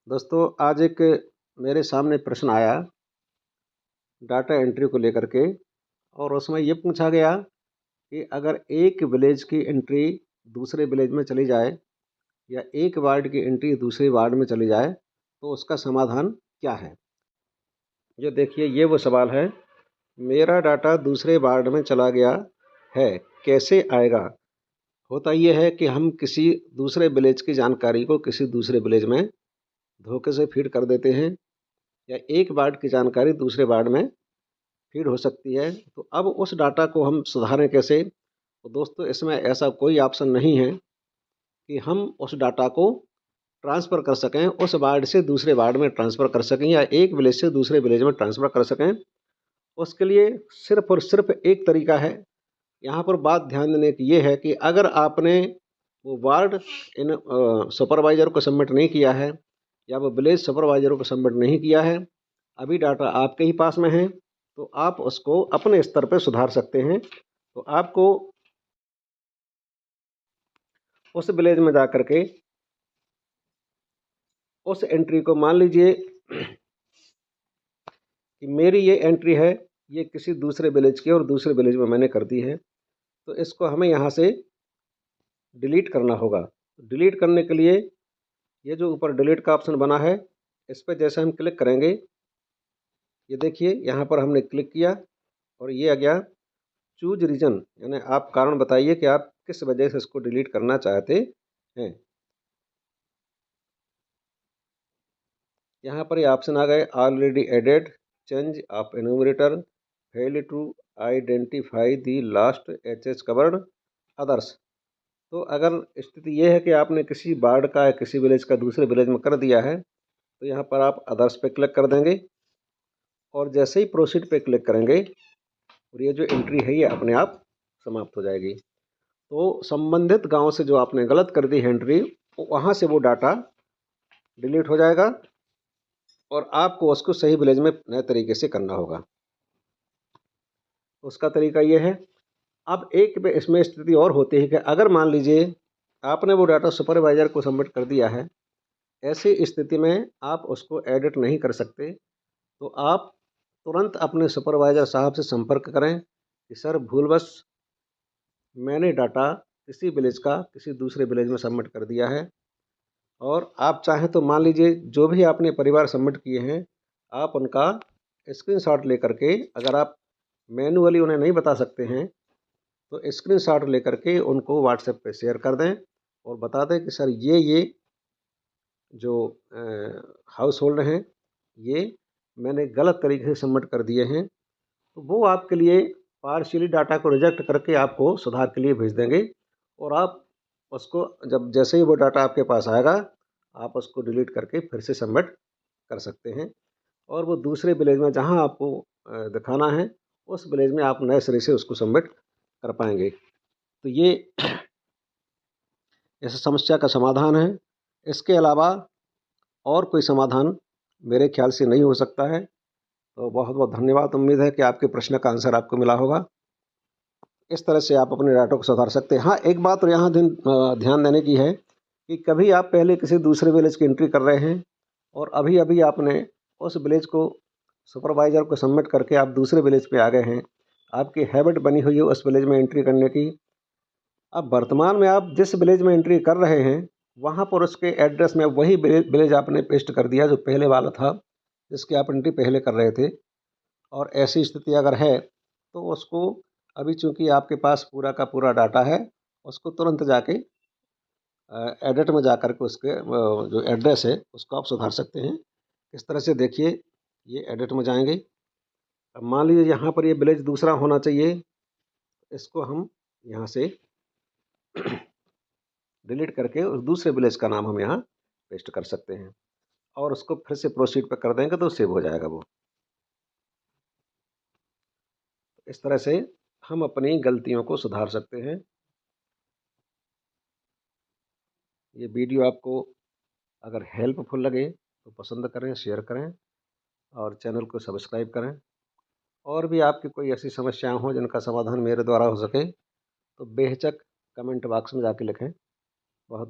दोस्तों, आज एक मेरे सामने प्रश्न आया डाटा एंट्री को लेकर के। और उसमें ये पूछा गया कि अगर एक विलेज की एंट्री दूसरे विलेज में चली जाए या एक वार्ड की एंट्री दूसरे वार्ड में चली जाए तो उसका समाधान क्या है। ये देखिए, ये वो सवाल है। मेरा डाटा दूसरे वार्ड में चला गया है, कैसे आएगा। होता ये है कि हम किसी दूसरे विलेज की जानकारी को किसी दूसरे विलेज में धोखे से फीड कर देते हैं, या एक वार्ड की जानकारी दूसरे वार्ड में फीड हो सकती है। तो अब उस डाटा को हम सुधारें कैसे। तो दोस्तों, इसमें ऐसा कोई ऑप्शन नहीं है कि हम उस डाटा को ट्रांसफ़र कर सकें, उस वार्ड से दूसरे वार्ड में ट्रांसफ़र कर सकें या एक विलेज से दूसरे विलेज में ट्रांसफ़र कर सकें। उसके लिए सिर्फ़ और सिर्फ़ एक तरीका है। यहाँ पर बात ध्यान देने की ये है कि अगर आपने वो वार्ड सुपरवाइज़र को सबमिट नहीं किया है या वो विलेज सुपरवाइज़र को सबमिट नहीं किया है, अभी डाटा आपके ही पास में है, तो आप उसको अपने स्तर पे सुधार सकते हैं। तो आपको उस विलेज में जा कर के उस एंट्री को, मान लीजिए कि मेरी ये एंट्री है, ये किसी दूसरे विलेज की और दूसरे विलेज में मैंने कर दी है, तो इसको हमें यहाँ से डिलीट करना होगा। डिलीट करने के लिए ये जो ऊपर डिलीट का ऑप्शन बना है, इस पर जैसे हम क्लिक करेंगे, ये देखिए यहाँ पर हमने क्लिक किया और ये आ गया चूज रीजन, यानी आप कारण बताइए कि आप किस वजह से इसको डिलीट करना चाहते हैं। यहाँ पर ये ऑप्शन आ गए, already added, change of enumerator, fail to identify the last H covered, others. तो अगर स्थिति ये है कि आपने किसी वार्ड का या किसी विलेज का दूसरे विलेज में कर दिया है, तो यहाँ पर आप अदर्स पे क्लिक कर देंगे और जैसे ही प्रोसीड पे क्लिक करेंगे और ये जो एंट्री है ये अपने आप समाप्त हो जाएगी। तो संबंधित गांव से जो आपने गलत कर दी है एंट्री, वहाँ से वो डाटा डिलीट हो जाएगा और आपको उसको सही विलेज में नए तरीके से करना होगा। उसका तरीका ये है। अब एक में इसमें स्थिति और होती है कि अगर मान लीजिए आपने वो डाटा सुपरवाइज़र को सबमिट कर दिया है, ऐसी स्थिति में आप उसको एडिट नहीं कर सकते, तो आप तुरंत अपने सुपरवाइज़र साहब से संपर्क करें कि सर, भूलवश मैंने डाटा किसी विलेज का किसी दूसरे विलेज में सबमिट कर दिया है। और आप चाहें तो मान लीजिए जो भी आपने परिवार सबमिट किए हैं, आप उनका स्क्रीनशॉट लेकर के, अगर आप मैन्युअली उन्हें नहीं बता सकते हैं, तो स्क्रीनशॉट लेकर के उनको व्हाट्सएप पे शेयर कर दें और बता दें कि सर, ये जो हाउस होल्ड हैं, ये मैंने गलत तरीके से सबमिट कर दिए हैं। तो वो आपके लिए पार्शियली डाटा को रिजेक्ट करके आपको सुधार के लिए भेज देंगे और आप उसको, जब जैसे ही वो डाटा आपके पास आएगा, आप उसको डिलीट करके फिर से सबमिट कर सकते हैं। और वो दूसरे विलेज में जहाँ आपको दिखाना है, उस विलेज में आप नए सिरे से उसको सबमिट कर पाएंगे। तो ये इस समस्या का समाधान है। इसके अलावा और कोई समाधान मेरे ख्याल से नहीं हो सकता है। तो बहुत बहुत धन्यवाद। उम्मीद है कि आपके प्रश्न का आंसर आपको मिला होगा। इस तरह से आप अपने डाटा को सुधार सकते हैं। हाँ, एक बात और यहाँ ध्यान देने की है कि कभी आप पहले किसी दूसरे विलेज की एंट्री कर रहे हैं और अभी अभी आपने उस विलेज को सुपरवाइज़र को सबमिट करके आप दूसरे विलेज पे आ गए हैं, आपकी हैबिट बनी हुई है उस विलेज में एंट्री करने की। अब वर्तमान में आप जिस विलेज में एंट्री कर रहे हैं, वहाँ पर उसके एड्रेस में वही विलेज आपने पेस्ट कर दिया जो पहले वाला था, जिसकी आप एंट्री पहले कर रहे थे। और ऐसी स्थिति अगर है तो उसको, अभी चूँकि आपके पास पूरा का पूरा डाटा है, उसको तुरंत जाके एडिट में जा कर के उसके जो एड्रेस है उसको आप सुधार सकते हैं। इस तरह से देखिए, ये एडिट में जाएंगे। अब मान लीजिए यहाँ पर ये विलेज दूसरा होना चाहिए, इसको हम यहाँ से डिलीट करके उस दूसरे विलेज का नाम हम यहाँ पेस्ट कर सकते हैं और उसको फिर से प्रोसीड पर कर देंगे तो सेव हो जाएगा वो। इस तरह से हम अपनी गलतियों को सुधार सकते हैं। ये वीडियो आपको अगर हेल्पफुल लगे तो पसंद करें, शेयर करें और चैनल को सब्सक्राइब करें। और भी आपकी कोई ऐसी समस्याएं हों जिनका समाधान मेरे द्वारा हो सके, तो बेहिचक कमेंट बॉक्स में जाके लिखें। बहुत बहुत